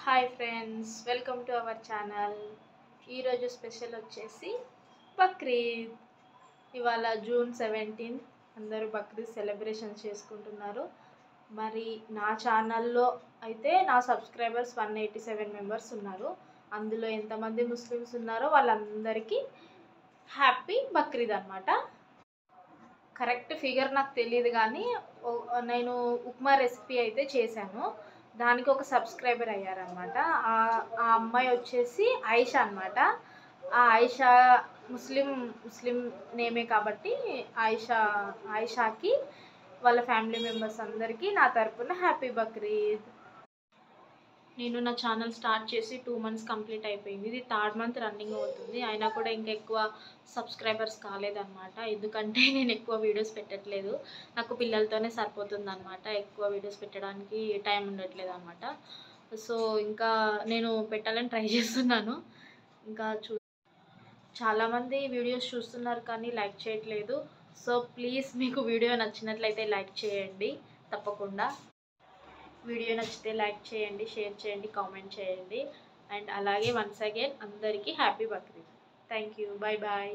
Hi friends, welcome to our channel. ఈరోజు special వచ్చేసి బక్రీద్. ఇవాళ జూన్ 17. అందరూ బక్రీద్ సెలబ్రేషన్స్ చేసుకుంటున్నారు. మరి నా ఛానల్లో అయితే నా సబ్స్క్రైబర్స్ 187 మెంబర్స్ ఉన్నారు. అందులో ఎంతమంది ముస్లిమ్స్ ఉన్నారో వాళ్ళందరికీ హ్యాపీ బక్రీద్ అనమాట. కరెక్ట్ ఫిగర్ నాకు తెలియదు, కానీ నేను ఉప్మా రెసిపీ అయితే చేశాను. దానికి ఒక సబ్స్క్రైబర్ అయ్యారనమాట. ఆ అమ్మాయి వచ్చేసి ఆయిషా అనమాట. ఆ ఆయిషా ముస్లిం నేమే కాబట్టి ఆయిషాకి వాళ్ళ ఫ్యామిలీ మెంబర్స్ అందరికీ నా తరపున హ్యాపీ బక్రీద్. నేను నా ఛానల్ స్టార్ట్ చేసి 2 months కంప్లీట్ అయిపోయింది. ఇది 3rd month రన్నింగ్ అవుతుంది. అయినా కూడా ఇంకా ఎక్కువ సబ్స్క్రైబర్స్ కాలేదన్నమాట. ఎందుకంటే నేను ఎక్కువ వీడియోస్ పెట్టట్లేదు. నాకు పిల్లలతోనే సరిపోతుంది అనమాట. ఎక్కువ వీడియోస్ పెట్టడానికి టైం ఉండట్లేదు అనమాట. సో ఇంకా నేను పెట్టాలని ట్రై చేస్తున్నాను. ఇంకా చాలామంది వీడియోస్ చూస్తున్నారు కానీ లైక్ చేయట్లేదు. సో ప్లీజ్ మీకు వీడియో నచ్చినట్లయితే లైక్ చేయండి తప్పకుండా. వీడియో నచ్చితే లైక్ చేయండి, షేర్ చేయండి, కామెంట్ చేయండి. అండ్ అలాగే వన్స్ అగైన్ అందరికీ happy Bakrid. Thank you. Bye bye.